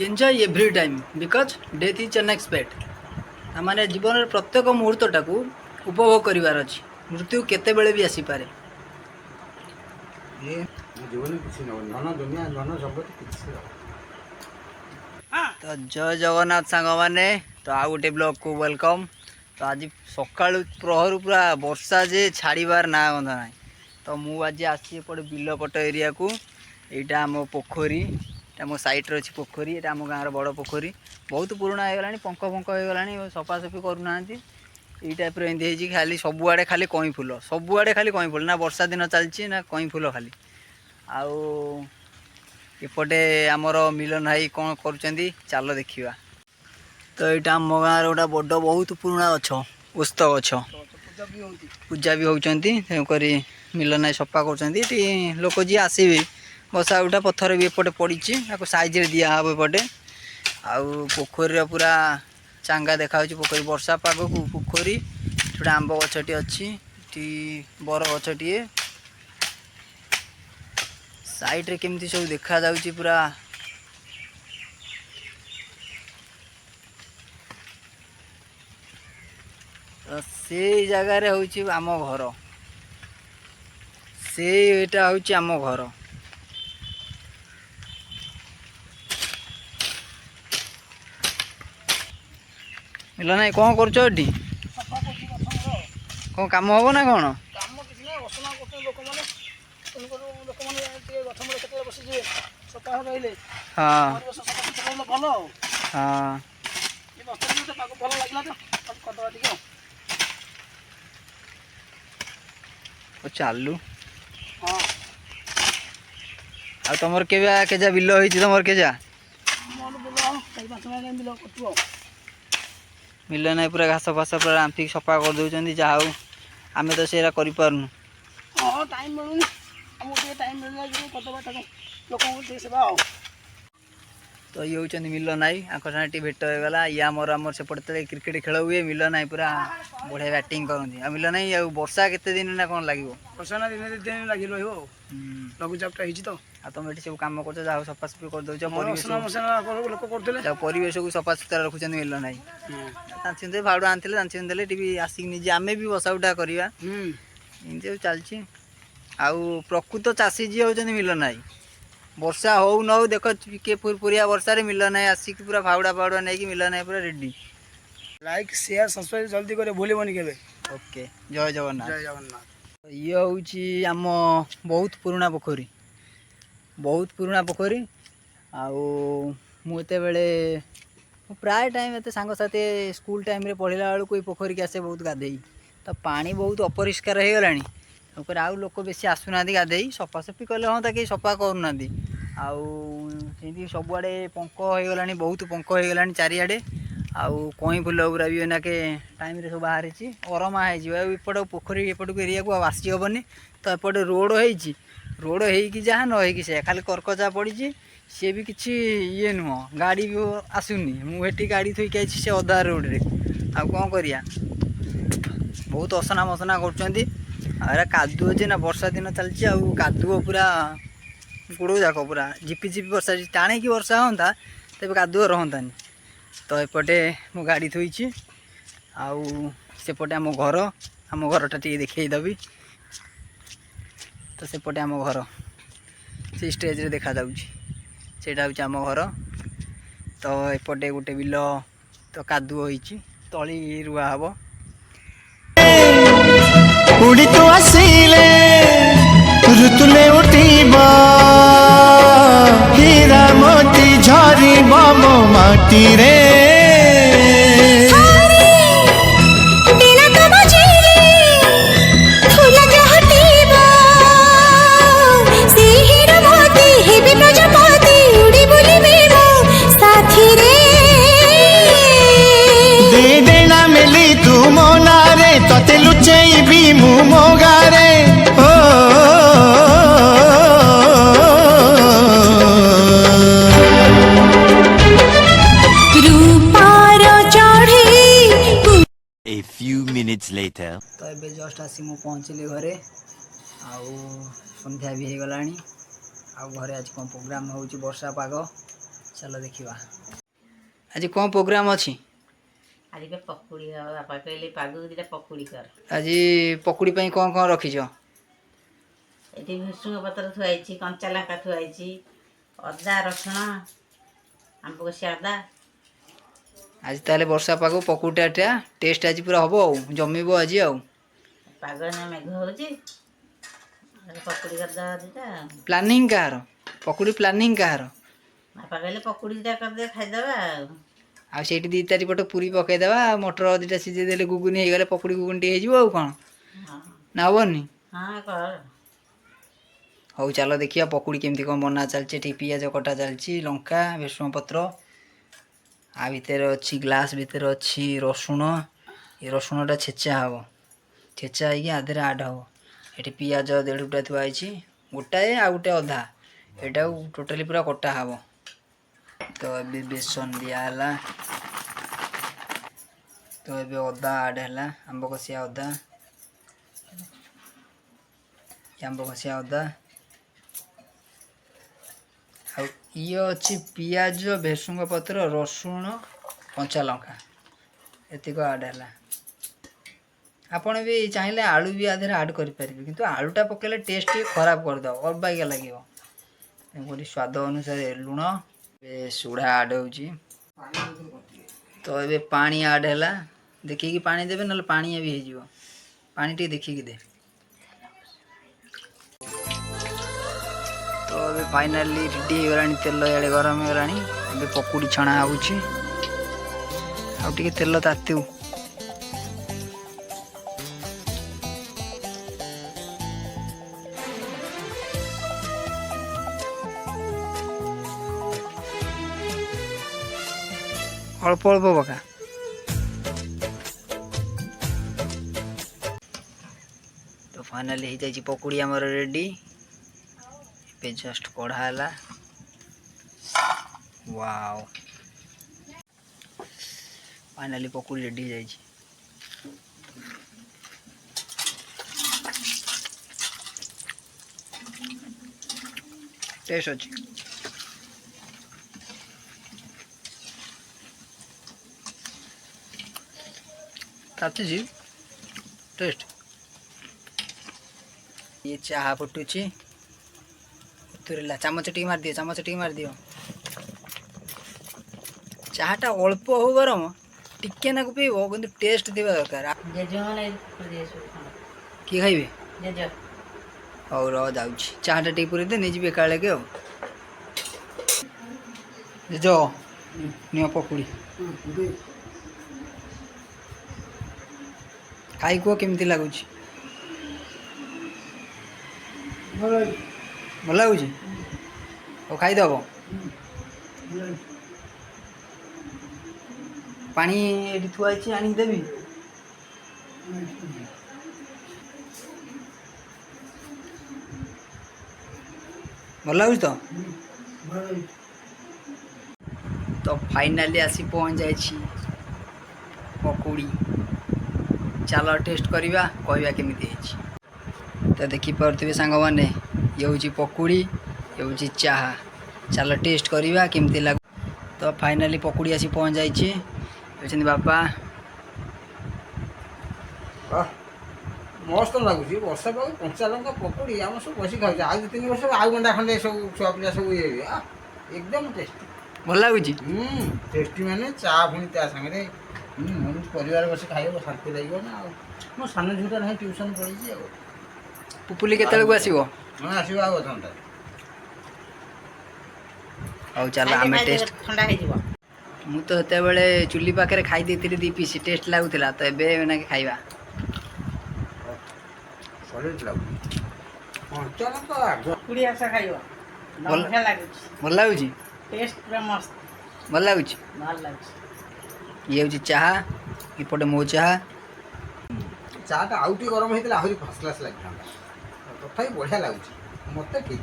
Enjoy every time because death is unexpect आम जीवन प्रत्येक मुहूर्तटा को उपभोग करार अच्छी मृत्यु केतेबेले भी आसीपे जीवन किसी धन दुनिया धन संपत्ति किसी तो जय जगन्नाथ सांग मैंने तो आ गोटे ब्लॉग को वेलकम। तो आज सका प्रहर पूरा वर्षा जे छाड़बार ना गंधा ना तो मुझे आसी बिल पट एरिया को यहाँ आम पोखरी मो सैट्रे अच्छी पोखरी ये आम गाँव बड़ पोखरी बहुत पुराणा हो गला पंख फंख हो गला सफासफी करूना ये टाइप एमती खाली सबुआड़े खाली कई फुल सबुआड़े खाली कई फुल ना वर्षा दिन चलती ना कई फुल खाली आउ एपटे आमर मिलन भाई कौन कर चल देखा। तो यहाँ आम गाँव गोटा बड़ बहुत पुराणा गछ ओस्त गछ पूजा भी होती तेणुक मिलन भाई सफा कर लोक जी आसबे बसा उठा पत्थर भी एपटे पड़ी साइज दिहब एपटे आउ पोखरी पूरा चांगा देखा पोखरी वर्षा पाग को पोखरी छोटा आंब गछटी अच्छी बर गछटी साइड रे केमती सब देखा जाउची पूरा तो से जगह रे होउची आम घर से एटा होउची आम घर मिला ना कौन कर कौन काम हम ना कौन हाँ हाँ चालू आ तुम केजा बिल हो तुम केजा मिल ना पूरा घास फास पूरा रांफिक सफा कर दौरान जहाँ हूँ आम तो से करूँ तो ये हूँ मिलन नाई आंख साथ भेट होगा ये आमर सेपटे क्रिकेट खेल हुए मिलन नाई पूरा बढ़िया बैटिंग करती आ मिलन नाई वर्षा केते दिन ना कौन लगे वर्षा ना दिन दिन लगी रही लघुचापटा हो आ तुम ये सब कम कर जहाँ सफासफी कर दौ परिवेश को सफा सुतरा रखुच्च मिलन नाई भाड़ आनी देले टी आसिक निजे आम भी बसा उठा करवा एमती चलती आउ प्रकृत चाषी जी होती मिलन नाई वर्षा हो न हो देख के पुरिया वर्षा मिलन नाई आसिक पूरा फाउड़ा फाउड़ा नहीं मिलन नाई पूरा रेडी लाइक शेयर सब्सक्राइब जल्दी करे भूलबनी के ओके जय जगन्नाथ जय जगन्नाथ। ये हूँ आम बहुत पुराणा पोखरी आते बेले प्राय टाइम एत सांगसाथी स्कूल टाइम रे पढ़ला बेलू पोखरी की आसे बहुत गाधे तो पानी बहुत अपरिष्कार हो गला आउ लोक बेसी आसुना गाधे सफासफी कले हाँ कहीं सफा करना आउ सबुआड़े पंख हो गला बहुत पंख हो गला चारिआडे आउ कई फुल गुरा भी एनाके टाइम रे सब बाहर अरमा होपट पोखरी एपट एरिया को आसी हेनी तो एपटे रोड हो जहाँ न हो से खाली कर्कचा पड़ी सी भी किसी ये नुह गाड़ी भी आसुनी मुझे गाड़ी थोक आई से अधा रोड रे आउ कौन करिया बहुत असना मसना कर कादुओ जे ना वर्षा दिन चलती आउ कादुओ पूरा गोड़ जाक पूरा झिपी झिपी वर्षा टाणी की वर्षा हाँ तेज कादुओ रहतानी तो एपटे मो गाड़ी थोड़ी आउ सेपटे आम घरटा टी देखईदेवी तो सेपटे आम घर से स्टेज रे देखा सेटा हूँ आम घर तो एपटे गोटे बिल तो कादुओ होती तली रुआ हम उड़ी तो आसिले ऋतुले उठिबा हीरा मोती झरी मो माटी रे तते लुचई भी मुँह मोगारे ओ A few minutes later तो ये जस्ट आसी मु पहुँचली घरे आउ संध्या भी हो गला घरे आज कौन प्रोग्राम हो वर्षा पाग चलो देखिवा आज कौन प्रोग्राम अच्छी आज पे पकुड़ी हवा बापा कहले पागु दिटा पकुड़ी कर आज पकुड़ी ପାଇଁ कौन कौन रखिछ एटी भुसुंग पत्र थुआइची कंचा लंका थुआइची अदा रसुण आंबको स्यादा आज ताले वर्षा पागो पकुड़ाटा टेस्ट आज पूरा हबो जमीबो आज आउ पाग ने मेघ होची पकुड़ी कर दा दिटा प्लानिंग कार पकुड़ी प्लानिंग कार बापा कहले पकुड़ी दिटा कर दे खाइ दबा आ सेठी दी तारी पट पूरी पकाई देबा मटर दिटा सिजे देले गुगुनी हे गले पकुड़ी गुगुनी हे जिवो आ कोन ना हबनी हां कर हौ चलो देखिया पकुड़ी केमती कोन बना चलचे ठीक पियाज कटा चलची लंका भेसुआ पत्र आ भितर अच्छी ग्लास भितर अच्छी रसुण ये रसुणटा छेचा हबो छेचा है आधे आड हम ये पियाज 1.5 गुटा थुआई गोटाए आ गोटे अधा यहाँ टोटाली पूरा कटा हम तो ये बेसन दिहला तो ये अदा आड है आंब कषिया अदा आंब कषिया अदा ये अच्छी पियाज भेसुंग पत्र रसुण कंचा लंका एतिक आड है आपण भी चाहिए आलू भी आधे आड करेंगे किंतु आलूटा पकेले टेस्ट खराब करद अबागिया लगे स्वाद अनुसार लुण सुढ़ा आड हो तो ये पानी आड है देखिए पानी देवे ना पानी भी हो पानी टे देखिए दे तो ये फाइनाली रेडी हो गला तेल इे गरम हो गला पकुड़ी छणा होची तेल तातू अल्प अल्प पका तो फाइनाली हो जाए पकुड़ी आमर रेडी पे जस्ट कढ़ा वाओ फाइनाली पकुड़ी रेडी हो जाए टेस्ट अच्छी जी टेस्ट ये चाह फुटुची चामच टी मार दियो चामच टी मार दियो चाहटा अल्प हो गरम टिके ना पीब कि टेस्ट देवा दरकार किए खाइबे हौ रह जाऊँ चाहटा टी पूरी दे नहीं काले के जो नियो पकुड़ी खाई कह केमती लगुच भल लगुच खाईदब पानी ये थुआई आनीदेवी भल लगुच तो फाइनाली आसी पहुँच जाए पकुड़ी चलो टेस्ट करवा कहवा केमी तो देखिपे सांग मैंने ये हूँ पकुड़ी ये हूँ चाह चलो टेस्ट करवा केमती लग तो फाइनाली पकुड़ी आसी पहुँच जाइए बापा मस्त लगुच वर्षा पाग कंचा लंका पकुड़ी आम सब बस खाऊ आज 2-3 वर्ष आउ गंडा खंडे सब छुआ पिला सब ये एकदम टेस्टी भल लगुच टेस्टी माने चा पुणी त्या सागे परिवार बस खाइब शांति लगे ना मो सान झूठा ना ट्यूशन पढ़ी पुपुली के आसो हाँ आसो आ घंटा हौ चलो आम टेस्ट ठंडा हो मु तो हेते चुली पाखे खाई दी 2 पीस टेस्ट लगुला तो एबे खाइबा पकुड़ी आशा खाइबा बढ़िया लागुच भल लगुच टेस्ट पूरा मस्त भल लगुच भल लागुच ये हूँ चाह इपटे मो चाह चाटा आउ टी गरम होता आहरी फर्स्ट क्लास लगे तथा बढ़िया लगुच मत ठीक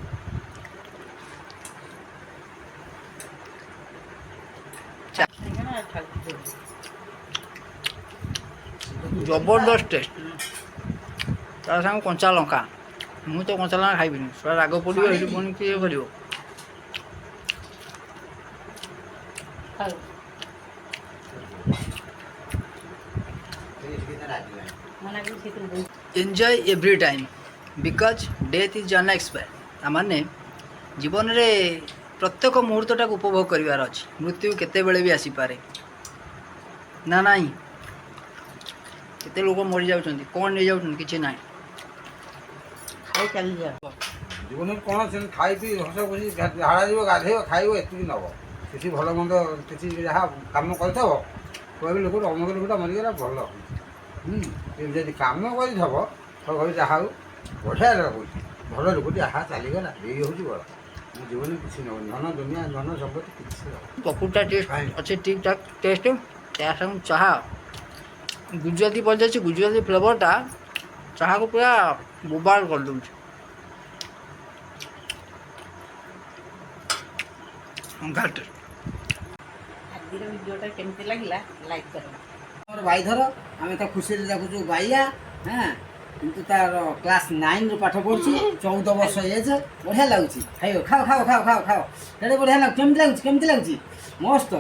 जबरदस्त टेस्ट तार साथ कंचा लंका मु तो कंचा लंका खाइबिनी राग पड़ो ये पुणी किए कर ସକାଳୁ ମନା ବି ସେଥିରୁ ବହୁତ enjoy every time because death is unexpired. ତାମାନେ ଜୀବନରେ ପ୍ରତ୍ୟେକ ମୁହୂର୍ତ୍ତଟାକୁ ଉପଭୋଗ କରିବାର ଅଛି। ମୃତ୍ୟୁ କେତେବେଳେ ବି ଆସିପାରେ ନା ନାହିଁ। କେତେ ଲୋକ ମରିଯାଉଛନ୍ତି, କ'ଣ ନେଇଯାଉଛନ୍ତି, କିଛି ନାହିଁ। ଖାଇ ଚାଲିଯାଅ। ଜୀବନରେ କ'ଣ ସେମିତି ଖାଇ ପିଇ ହସ ଖୁସି ଝାଡ଼ା ଯିବ ଗାଧେଇବ ଖାଇବ ଏତିକି ନେବ। କିଛି ଭଲ ମନ୍ଦ କିଛି ଯାହା କାମ କରିଥିବ କହିବି ଲୋକଟା ଅମକ ଲୋକଟା ମରିଗଲା ଭଲ। ଯଦି କାମ କରିଥିବ ତ କହିବି ଯାହା ହଉ ବଢ଼ିଆ ଲାଗୁଛି ଭଲ ଲୋକଟି ଆହା ଚାଲିଗଲା ଏଇ ହେଉଛି ବଡ଼। ମୋ ଜୀବନରେ କିଛି ନେବନି ଧନ ଦୁନିଆ ଧନ ସମ୍ପତ୍ତି କିଛି ନେବ। ପକୁଡ଼ିଟା ଟେଷ୍ଟ ଅଛି ଠିକ୍ ଠାକ୍ ଟେଷ୍ଟ। ତା ସାଙ୍ଗେ ଚାହା ଗୁଜୁରାତି ପଡ଼ିଯାଇଛି। ଗୁଜୁରାତି ଫ୍ଲେଭରଟା ଚାହାକୁ ପୁରା ବୋବାଲ କରିଦେଉଛି। ଆଜିର ଭିଡ଼ିଓଟା କେମିତି ଲାଗିଲା ଲାଇକ୍ କର। ଆମର ବାଇଧର ଆମେ ତା ଖୁସିରେ ଦେଖୁଛୁ ବାଇଆ ହଁ କିନ୍ତୁ ତାର କ୍ଲାସ୍ 9ରୁ ପାଠ ପଢ଼ୁଛି 14 ବର୍ଷ ଏଜ୍ ବଢ଼ିଆ ଲାଗୁଛି। ଖାଇବ ଖାଅ ଖାଅ ଖାଅ ଖାଅ ଖାଅ ସେଇଟା ବଢ଼ିଆ ଲାଗୁଛି। କେମିତି ଲାଗୁଛି ମସ୍ତ।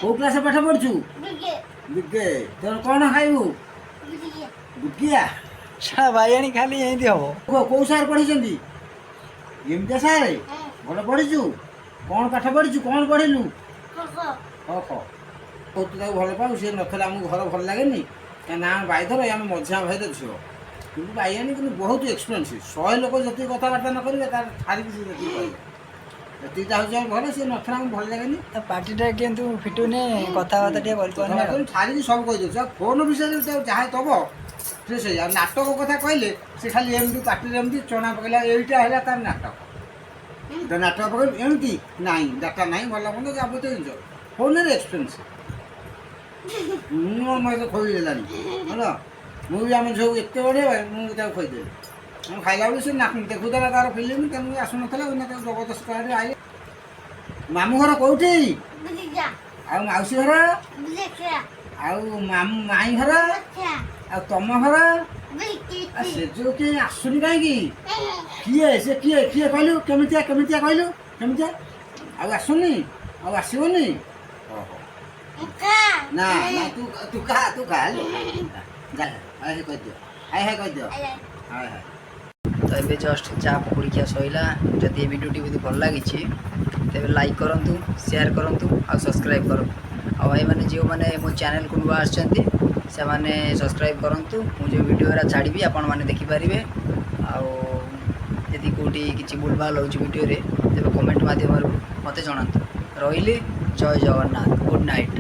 କେଉଁ କ୍ଲାସ୍ରେ ପାଠ ପଢ଼ୁଛୁ? ବିକେ। ତୋର କ'ଣ ଖାଇବୁ? ବିକିଆ। ବାଇଆଣି ଖାଲି ଏମିତି ହବ। କେଉଁ ସାର୍ ପଢ଼ିଛନ୍ତି? ଏମିତିଆ ସାର୍ ଭଲ ପଢ଼ିଛୁ? କ'ଣ ପାଠ ପଢ଼ିଛୁ? କ'ଣ ପଢ଼ିଲୁ? ହଉ ତୁ ତାକୁ ଭଲ ପାଉ। ସିଏ ନଥିଲେ ଆମକୁ ଘର ଭଲ ଲାଗେନି କାହିଁକି ନା ଆମେ ବାଇଧର ଆମେ ମଝିଆ ଭାଇର ଝିଅ। କିନ୍ତୁ ବାଇଆଣି କିନ୍ତୁ ବହୁତ ଏକ୍ସପେନ୍ସିଭ୍। 100 ଲୋକ ଯେତିକି କଥାବାର୍ତ୍ତା ନ କରିବେ ତାର ଛାଡ଼ିକି ସେ ଯେତିକି କହିବେ ଏତିକିଟା ହେଉଛି ଆମ ଘର। ସିଏ ନଥିଲେ ଆମକୁ ଭଲ ଲାଗେନି। ତା ପାଟିଟା କିନ୍ତୁ ଫିଟୁନି, କଥାବାର୍ତ୍ତା ଟିକେ କରିପାରୁନି। ଛାଡ଼ିକି ସବୁ କହିଦେଉଛି। ଆଉ ଫୋନ୍ ବିଷୟରେ ଯାହା ଦେବ ସେ ସେଇ। ଆଉ ନାଟକ କଥା କହିଲେ ସେ ଖାଲି ଏମିତି ପାଟିରେ ଏମିତି ଚଣା ପକେଇଲା ଏଇଟା ହେଲା ତାର ନାଟକ। ତ ନାଟକ ପକେଇଲେ ଏମିତି ନାହିଁ ଡାଟା ନାହିଁ ଭଲ ମନ୍ଦ ଯାବତୀୟ ଜିନିଷ ଫୋନ୍ରେ ଏକ୍ସପେନ୍ସିଭ୍। ମୋତେ ଖୋଇଦେଲାନି ହେଲା। ମୁଁ ବି ଆମ ଝିଅକୁ ଏତେ ବଢ଼ିଆ ଭାଇ ମୁଁ ତାକୁ ଖୋଇଦେଲି। ମୁଁ ଖାଇଲା ବେଳେ ସେ ଦେଖୁଥିଲା ତାର ଫିଲ୍ମ ତେଣୁ ଆସୁନଥିଲା ତାକୁ ଜବରଦସ୍ତ କରି ଆଇଲେ। ମାମୁଁ ଘର କେଉଁଠି? ଆଉ ମାଉସୀ ଘର? ଆଉ ମାଇଁ ଘର? ଆଉ ତମ ଘର? ସେ ଯେଉଁ କିଏ ଆସୁନି କାହିଁକି? କିଏ ସେ କିଏ କହିଲୁ? କେମିତିଆ କହିଲୁ? କେମିତିଆ? ଆଉ ଆସୁନି? ଆଉ ଆସିବନି? ନା ନା ତୁ ଖା କହିଦିଅ କହିଦିଅ। ତ ଏବେ ଜଷ୍ଟ ଚା ପକୁଡ଼ି ଖିଆ ସଇଲା। ଯଦି ଏ ଭିଡ଼ିଓଟି ଯଦି ଭଲ ଲାଗିଛି ତେବେ ଲାଇକ୍ କରନ୍ତୁ, ସେୟାର କରନ୍ତୁ ଆଉ ସବସ୍କ୍ରାଇବ୍ କରନ୍ତୁ। ଆଉ ଭାଇମାନେ ଯେଉଁମାନେ ମୋ ଚ୍ୟାନେଲକୁ ନୂଆ ଆସିଛନ୍ତି ସେମାନେ ସବସ୍କ୍ରାଇବ୍ କରନ୍ତୁ। ମୁଁ ଯେଉଁ ଭିଡ଼ିଓରା ଛାଡ଼ିବି ଆପଣମାନେ ଦେଖିପାରିବେ। ଆଉ ଯଦି କେଉଁଠି କିଛି ଭୁଲଭାଲ ହେଉଛି ଭିଡ଼ିଓରେ ତେବେ କମେଣ୍ଟ ମାଧ୍ୟମରେ ମୋତେ ଜଣାନ୍ତୁ। ରହିଲି, ଜୟ ଜଗନ୍ନାଥ, ଗୁଡ଼୍ ନାଇଟ୍।